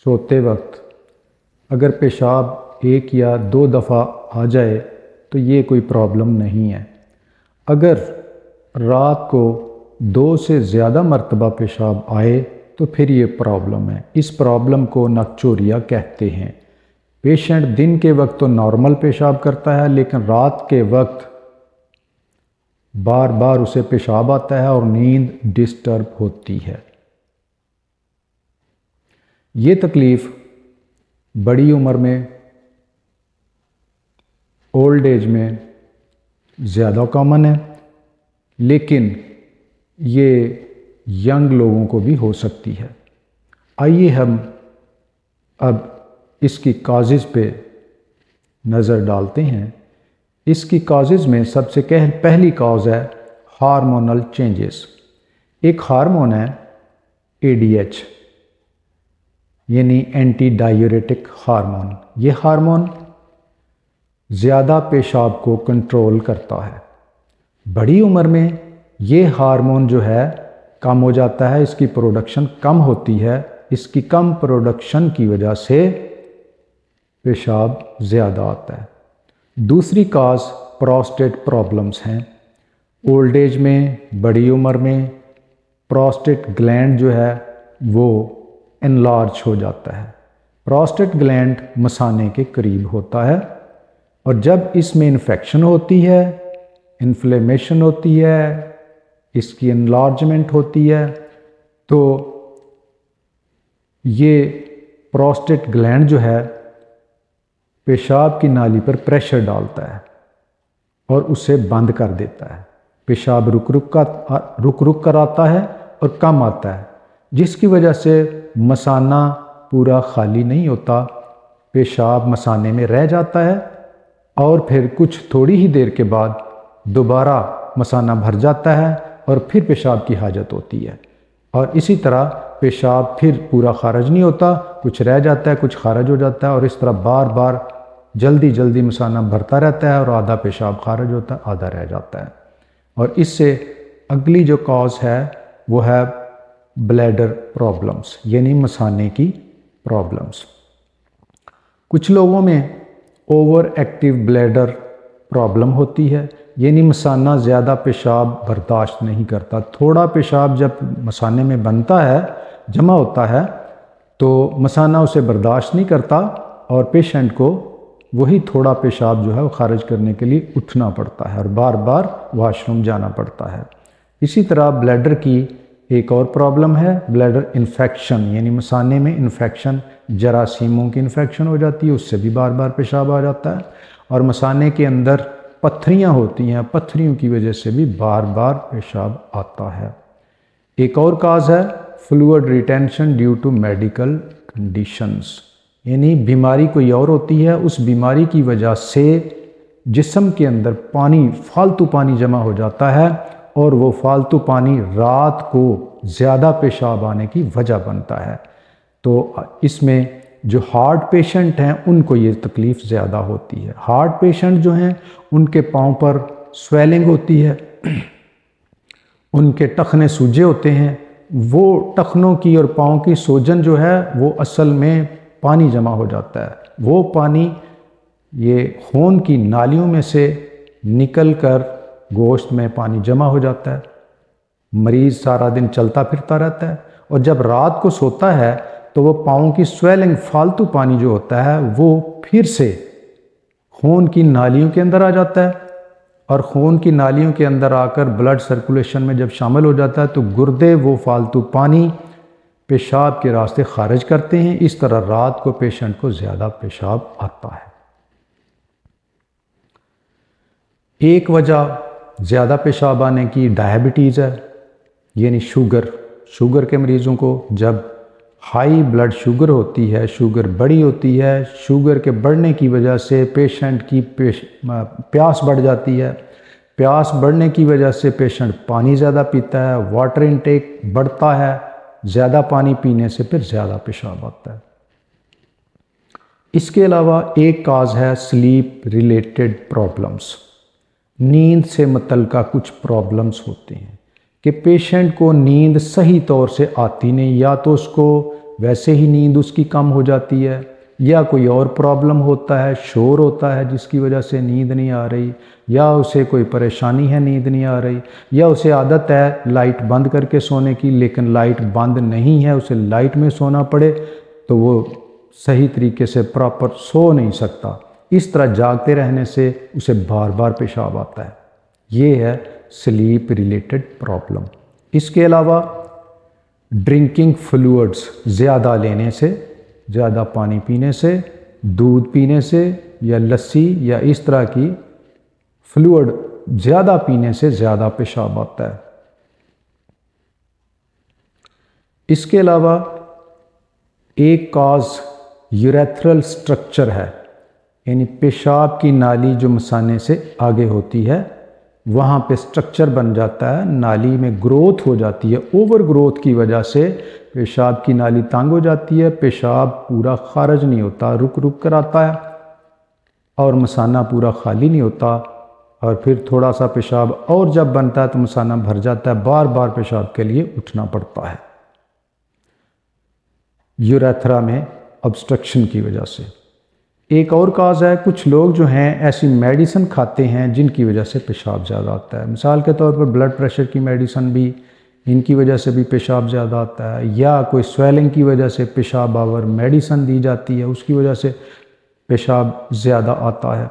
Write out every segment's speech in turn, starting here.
سوتے وقت اگر پیشاب 1 یا 2 دفعہ آ جائے تو یہ کوئی پرابلم نہیں ہے۔ اگر رات کو 2 سے زیادہ مرتبہ پیشاب آئے تو پھر یہ پرابلم ہے۔ اس پرابلم کو نکچوریا کہتے ہیں۔ پیشنٹ دن کے وقت تو نارمل پیشاب کرتا ہے، لیکن رات کے وقت بار بار اسے پیشاب آتا ہے اور نیند ڈسٹرب ہوتی ہے۔ یہ تکلیف بڑی عمر میں، اولڈ ایج میں زیادہ کامن ہے، لیکن یہ ینگ لوگوں کو بھی ہو سکتی ہے۔ آئیے ہم اب اس کی کازز پہ نظر ڈالتے ہیں۔ اس کی کازز میں سب سے پہلی کاز ہے ہارمونل چینجز۔ ایک ہارمون ہے ADH، یعنی اینٹی ڈائیوریٹک ہارمون۔ یہ ہارمون زیادہ پیشاب کو کنٹرول کرتا ہے۔ بڑی عمر میں یہ ہارمون جو ہے کم ہو جاتا ہے، اس کی پروڈکشن کم ہوتی ہے۔ اس کی کم پروڈکشن کی وجہ سے پیشاب زیادہ آتا ہے۔ دوسری کاز پراسٹیٹ پرابلمز ہیں۔ اولڈ ایج میں، بڑی عمر میں پراسٹیٹ گلینڈ جو ہے وہ انلارج ہو جاتا ہے۔ پراسٹیٹ گلینڈ مثانے کے قریب ہوتا ہے، اور جب اس میں انفیکشن ہوتی ہے، انفلیمیشن ہوتی ہے، اس کی انلارجمنٹ ہوتی ہے، تو یہ پراسٹیٹ گلینڈ جو ہے پیشاب کی نالی پر پریشر ڈالتا ہے اور اسے بند کر دیتا ہے۔ پیشاب رک رک کر آتا ہے اور کم آتا ہے، جس کی وجہ سے مثانہ پورا خالی نہیں ہوتا، پیشاب مثانے میں رہ جاتا ہے، اور پھر کچھ تھوڑی ہی دیر کے بعد دوبارہ مثانہ بھر جاتا ہے اور پھر پیشاب کی حاجت ہوتی ہے، اور اسی طرح پیشاب پھر پورا خارج نہیں ہوتا، کچھ رہ جاتا ہے، کچھ خارج ہو جاتا ہے، اور اس طرح بار بار جلدی مثانہ بھرتا رہتا ہے، اور آدھا پیشاب خارج ہوتا ہے، آدھا رہ جاتا ہے۔ اور اس سے اگلی جو کاز ہے وہ ہے بلیڈر پرابلمز، یعنی مثانے کی پرابلمز۔ کچھ لوگوں میں اوور ایکٹیو بلیڈر پرابلم ہوتی ہے، یعنی مثانہ زیادہ پیشاب برداشت نہیں کرتا۔ تھوڑا پیشاب جب مثانے میں بنتا ہے، جمع ہوتا ہے، تو مثانہ اسے برداشت نہیں کرتا، اور پیشنٹ کو وہی تھوڑا پیشاب جو ہے وہ خارج کرنے کے لیے اٹھنا پڑتا ہے اور بار بار واش روم جانا پڑتا ہے۔ اسی طرح بلیڈر کی ایک اور پرابلم ہے بلیڈر انفیکشن، یعنی مثانے میں انفیکشن، جراثیموں کی انفیکشن ہو جاتی ہے، اس سے بھی بار بار پیشاب آ جاتا ہے، اور مثانے کے اندر پتھریاں ہوتی ہیں، پتھریوں کی وجہ سے بھی بار بار پیشاب آتا ہے۔ ایک اور کاز ہے fluid retention due to medical conditions, یعنی بیماری کوئی اور ہوتی ہے، اس بیماری کی وجہ سے جسم کے اندر پانی، فالتو پانی جمع ہو جاتا ہے، اور وہ فالتو پانی رات کو زیادہ پیشاب آنے کی وجہ بنتا ہے۔ تو اس میں جو ہارٹ پیشنٹ ہیں ان کو یہ تکلیف زیادہ ہوتی ہے۔ ہارٹ پیشنٹ جو ہیں ان کے پاؤں پر سویلنگ ہوتی ہے، ان کے ٹخنے سوجے ہوتے ہیں، وہ ٹخنوں کی اور پاؤں کی سوجن جو ہے وہ اصل میں پانی جمع ہو جاتا ہے۔ وہ پانی یہ خون کی نالیوں میں سے نکل کر گوشت میں پانی جمع ہو جاتا ہے، مریض سارا دن چلتا پھرتا رہتا ہے، اور جب رات کو سوتا ہے تو وہ پاؤں کی سویلنگ، فالتو پانی جو ہوتا ہے وہ پھر سے خون کی نالیوں کے اندر آ جاتا ہے، اور خون کی نالیوں کے اندر آ کر بلڈ سرکولیشن میں جب شامل ہو جاتا ہے تو گردے وہ فالتو پانی پیشاب کے راستے خارج کرتے ہیں۔ اس طرح رات کو پیشنٹ کو زیادہ پیشاب آتا ہے۔ ایک وجہ زیادہ پیشاب آنے کی ڈائبٹیز ہے، یعنی شوگر کے مریضوں کو جب ہائی بلڈ شوگر ہوتی ہے، شوگر بڑی ہوتی ہے، شوگر کے بڑھنے کی وجہ سے پیشنٹ کی پیاس بڑھ جاتی ہے، پیاس بڑھنے کی وجہ سے پیشنٹ پانی زیادہ پیتا ہے، واٹر انٹیک بڑھتا ہے، زیادہ پانی پینے سے پھر زیادہ پیشاب آتا ہے۔ اس کے علاوہ ایک کاز ہے سلیپ ریلیٹڈ پرابلمز، نیند سے متعلقہ کچھ پرابلمز ہوتے ہیں کہ پیشنٹ کو نیند صحیح طور سے آتی نہیں، یا تو اس کو वैसे ही नींद उसकी कम हो जाती है, या कोई और प्रॉब्लम होता है, शोर होता है जिसकी वजह से नींद नहीं आ रही, या उसे कोई परेशानी है नींद नहीं आ रही, या उसे आदत है लाइट बंद करके सोने की लेकिन लाइट बंद नहीं है, उसे लाइट में सोना पड़े तो वो सही तरीके से प्रॉपर सो नहीं सकता। इस तरह जागते रहने से उसे बार बार पेशाब आता है। ये है स्लीप रिलेटेड प्रॉब्लम। इसके अलावा ड्रिंकिंग फ्लूइड्स ज़्यादा लेने से, ज़्यादा पानी पीने से, दूध पीने से या लस्सी या इस तरह की फ्लूइड ज़्यादा पीने से ज़्यादा पेशाब आता है। इसके अलावा एक कॉज यूरेथ्रल स्ट्रक्चर है, यानी पेशाब की नाली जो मसाने से आगे होती है वहाँ पे स्ट्रक्चर बन जाता है, नाली में ग्रोथ हो जाती है। ओवर ग्रोथ की वजह से पेशाब की नाली तंग हो जाती है, पेशाब पूरा खारिज नहीं होता, रुक रुक कर आता है और मसाना पूरा खाली नहीं होता, और फिर थोड़ा सा पेशाब और जब बनता है तो मसाना भर जाता है, बार बार पेशाब के लिए उठना पड़ता है यूरेथ्रा में ऑब्स्ट्रक्शन की वजह से। एक और काज है, कुछ लोग जो हैं ऐसी मेडिसिन खाते हैं जिनकी वजह से पेशाब ज़्यादा आता है। मिसाल के तौर पर ब्लड प्रेशर की मेडिसिन भी, इनकी वजह से भी पेशाब ज़्यादा आता है, या कोई स्वेलिंग की वजह से पेशाब आवर मेडिसिन दी जाती है उसकी वजह से पेशाब ज़्यादा आता है।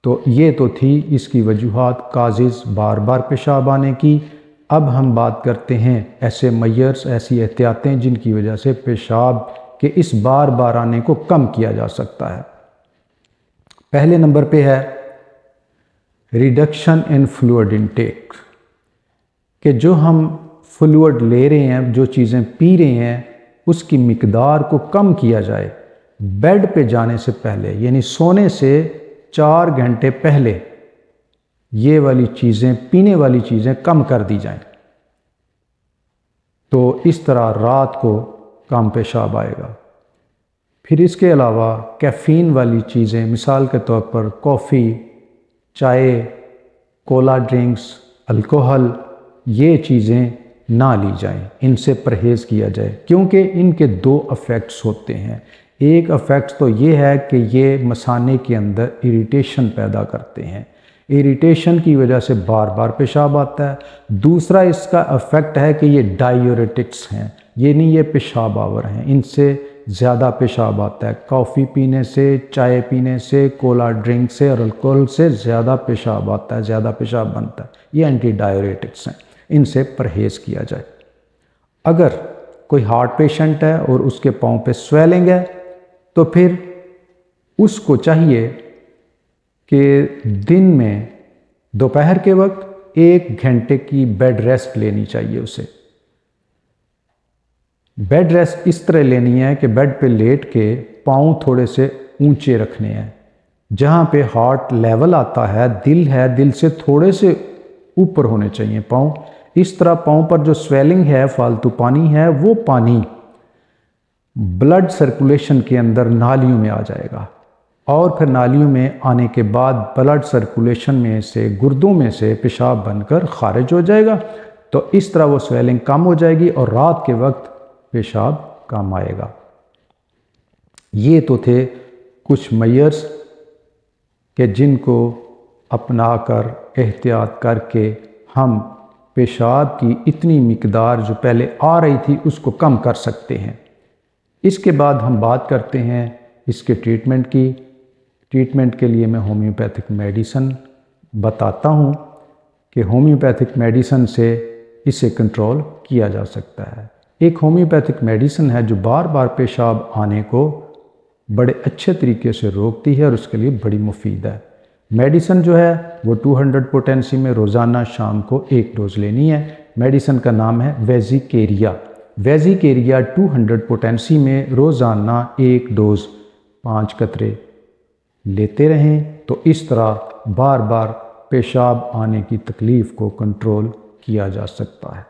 तो ये तो थी इसकी वजूहात, काजेज़ बार बार पेशाब आने की। अब हम बात करते हैं ऐसे मयर्स, ऐसी एहतियातें जिनकी वजह से पेशाब के इस बार बार आने को कम किया जा सकता है। पहले नंबर पे है रिडक्शन इन फ्लूइड इनटेक, कि जो हम फ्लूइड ले रहे हैं, जो चीज़ें पी रहे हैं, उसकी मिकदार को कम किया जाए। बेड पे जाने से पहले, यानी सोने से 4 घंटे पहले ये वाली चीज़ें, पीने वाली चीज़ें कम कर दी जाएं, तो इस तरह रात को कम पेशाब आएगा। फिर इसके अलावा कैफ़ीन वाली चीज़ें, मिसाल के तौर पर कॉफ़ी, चाय, कोला ड्रिंक्स, अल्कोहल, ये चीज़ें ना ली जाएं, इनसे परहेज़ किया जाए, क्योंकि इनके 2 इफ़ेक्ट्स होते हैं। एक इफ़ेक्ट तो ये है कि ये मसाने के अंदर इरिटेशन पैदा करते हैं, इरिटेशन की वजह से बार बार पेशाब आता है। दूसरा इसका इफ़ेक्ट है कि ये डायूरेटिक्स हैं, ये नहीं, ये पेशाब आवर हैं, इनसे ज़्यादा पेशाब आता है। कॉफ़ी पीने से, चाय पीने से, कोला ड्रिंक से और अल्कोहल से ज़्यादा पेशाब आता है, ज़्यादा पेशाब बनता है। ये एंटी डायूरेटिक्स हैं, इनसे परहेज़ किया जाए। अगर कोई हार्ट पेशेंट है और उसके पाँव पे स्वेलिंग है तो फिर उसको चाहिए कि दिन में दोपहर के वक्त 1 घंटे की बेड रेस्ट लेनी चाहिए उसे। बेड रेस्ट इस तरह लेनी है कि बेड पे लेट के पाँव थोड़े से ऊंचे रखने हैं, जहाँ पे हार्ट लेवल आता है, दिल से थोड़े से ऊपर होने चाहिए पाँव। इस तरह पाँव पर जो स्वेलिंग है, फालतू पानी है, वो पानी ब्लड सर्कुलेशन के अंदर नालियों में आ जाएगा, और फिर नालियों में आने के बाद ब्लड सर्कुलेशन में से, गुर्दों में से पेशाब बनकर खारिज हो जाएगा। तो इस तरह वो स्वेलिंग कम हो जाएगी और रात के वक्त पेशाब कम आएगा। ये तो थे कुछ मयर्स के जिनको अपनाकर, एहतियात करके हम पेशाब की इतनी मिकदार जो पहले आ रही थी उसको कम कर सकते हैं। इसके बाद हम बात करते हैं इसके ट्रीटमेंट की। ट्रीटमेंट के लिए मैं होम्योपैथिक मेडिसिन बताता हूँ कि होम्योपैथिक मेडिसिन से इसे कंट्रोल किया जा सकता है। एक होम्योपैथिक मेडिसिन है जो बार बार पेशाब आने को बड़े अच्छे तरीके से रोकती है और उसके लिए बड़ी मुफीद है। मेडिसिन जो है वो 200 पोटेंसी में रोज़ाना शाम को 1 डोज लेनी है। मेडिसिन का नाम है वेजिकेरिया। वेजिकेरिया 200 पोटेंसी में रोज़ाना 1 डोज 5 कतरे लेते रहें, तो इस तरह बार बार पेशाब आने की तकलीफ़ को कंट्रोल किया जा सकता है।